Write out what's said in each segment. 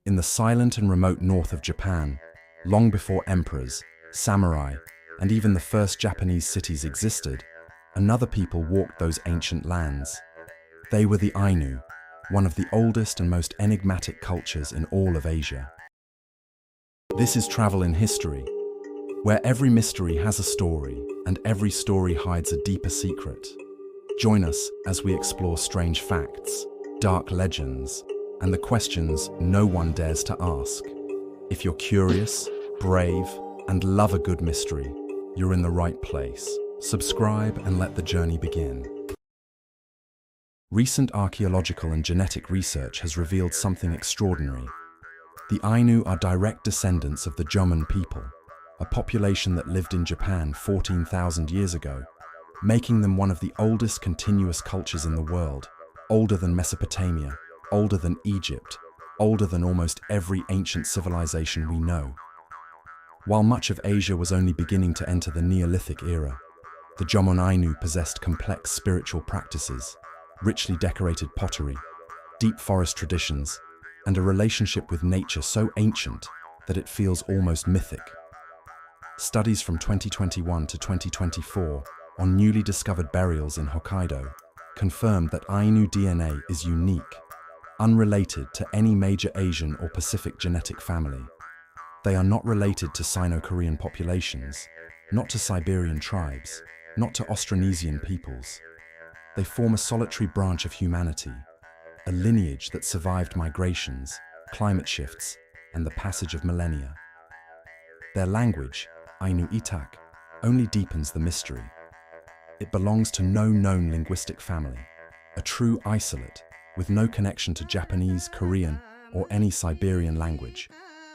In the silent and remote north of Japan, long before emperors, samurai, and even the first Japanese cities existed, another people walked those ancient lands. They were the Ainu, one of the oldest and most enigmatic cultures in all of Asia. This is Travel in History, where every mystery has a story and every story hides a deeper secret. Join us as we explore strange facts, dark legends, and the questions no one dares to ask. If you're curious, brave, and love a good mystery, you're in the right place. Subscribe and let the journey begin. Recent archaeological and genetic research has revealed something extraordinary. The Ainu are direct descendants of the Jōmon people, a population that lived in Japan 14,000 years ago, making them one of the oldest continuous cultures in the world, older than Mesopotamia, older than Egypt, older than almost every ancient civilization we know. While much of Asia was only beginning to enter the Neolithic era, the Jōmon-Ainu possessed complex spiritual practices, richly decorated pottery, deep forest traditions, and a relationship with nature so ancient that it feels almost mythic. Studies from 2021 to 2024 on newly discovered burials in Hokkaido confirmed that Ainu DNA is unique, unrelated to any major Asian or Pacific genetic family. They are not related to Sino-Korean populations, not to Siberian tribes, not to Austronesian peoples. They form a solitary branch of humanity, a lineage that survived migrations, climate shifts, and the passage of millennia. Their language, Ainu Itak, only deepens the mystery. It belongs to no known linguistic family, a true isolate with no connection to Japanese, Korean, or any Siberian language,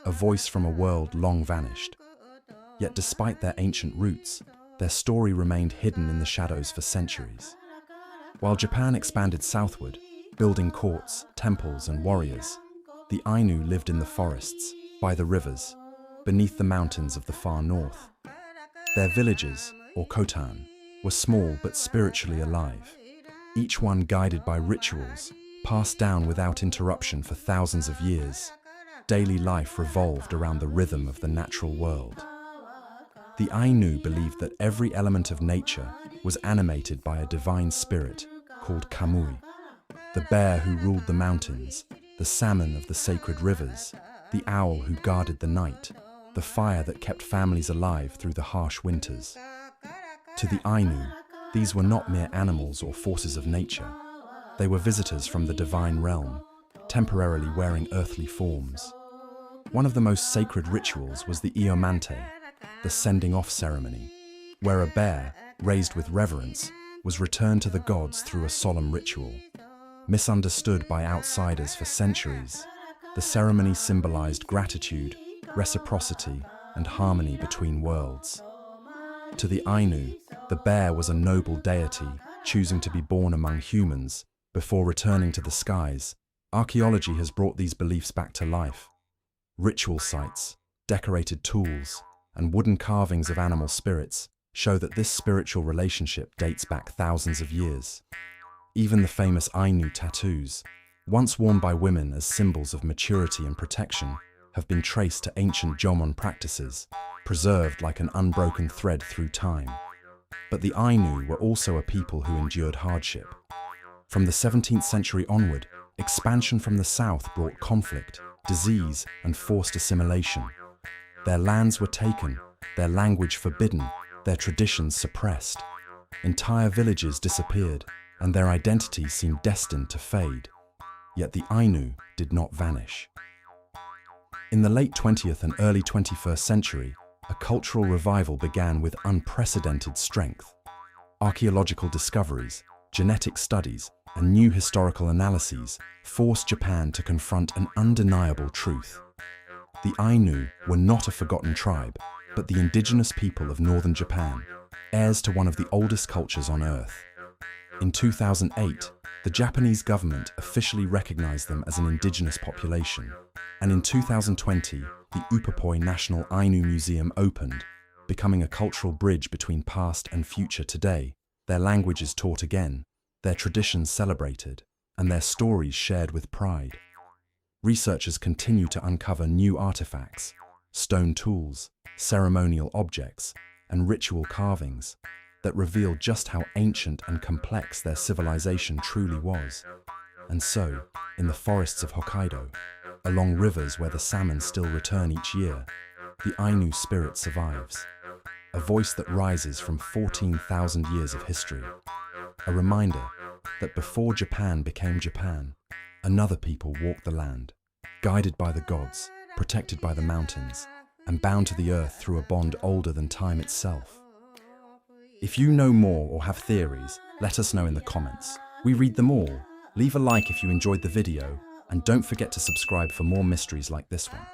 a voice from a world long vanished. Yet despite their ancient roots, their story remained hidden in the shadows for centuries. While Japan expanded southward, building courts, temples, and warriors, the Ainu lived in the forests, by the rivers, beneath the mountains of the far north. Their villages, or kotan, were small but spiritually alive, each one guided by rituals passed down without interruption for thousands of years. Daily life revolved around the rhythm of the natural world. The Ainu believed that every element of nature was animated by a divine spirit called kamuy, the bear who ruled the mountains, the salmon of the sacred rivers, the owl who guarded the night, the fire that kept families alive through the harsh winters. To the Ainu, these were not mere animals or forces of nature. They were visitors from the divine realm, temporarily wearing earthly forms. One of the most sacred rituals was the Iomante, the sending off ceremony, where a bear, raised with reverence, was returned to the gods through a solemn ritual. Misunderstood by outsiders for centuries, the ceremony symbolized gratitude, reciprocity, and harmony between worlds. To the Ainu, the bear was a noble deity, choosing to be born among humans before returning to the skies. Archaeology has brought these beliefs back to life. Ritual sites, decorated tools, and wooden carvings of animal spirits show that this spiritual relationship dates back thousands of years. Even the famous Ainu tattoos, once worn by women as symbols of maturity and protection, have been traced to ancient Jōmon practices, preserved like an unbroken thread through time. But the Ainu were also a people who endured hardship. From the 17th century onward, expansion from the south brought conflict, disease, and forced assimilation. Their lands were taken, their language forbidden, their traditions suppressed. Entire villages disappeared, and their identity seemed destined to fade. Yet the Ainu did not vanish. In the late 20th and early 21st century, a cultural revival began with unprecedented strength. Archaeological discoveries, genetic studies, and new historical analyses forced Japan to confront an undeniable truth. The Ainu were not a forgotten tribe, but the indigenous people of northern Japan, heirs to one of the oldest cultures on Earth. In 2008, the Japanese government officially recognized them as an indigenous population, and in 2020, the Upapoi National Ainu Museum opened, becoming a cultural bridge between past and future today. Their language is taught again, their traditions celebrated, and their stories shared with pride. researchers continue to uncover new artifacts, stone tools, ceremonial objects, and ritual carvings that reveal just how ancient and complex their civilization truly was. And so, in the forests of Hokkaido, along rivers where the salmon still return each year, the Ainu spirit survives, a voice that rises from 14,000 years of history, a reminder that before Japan became Japan, another people walked the land, guided by the gods, protected by the mountains, and bound to the earth through a bond older than time itself. If you know more or have theories, let us know in the comments. We read them all. Leave a like if you enjoyed the video, and don't forget to subscribe for more mysteries like this one.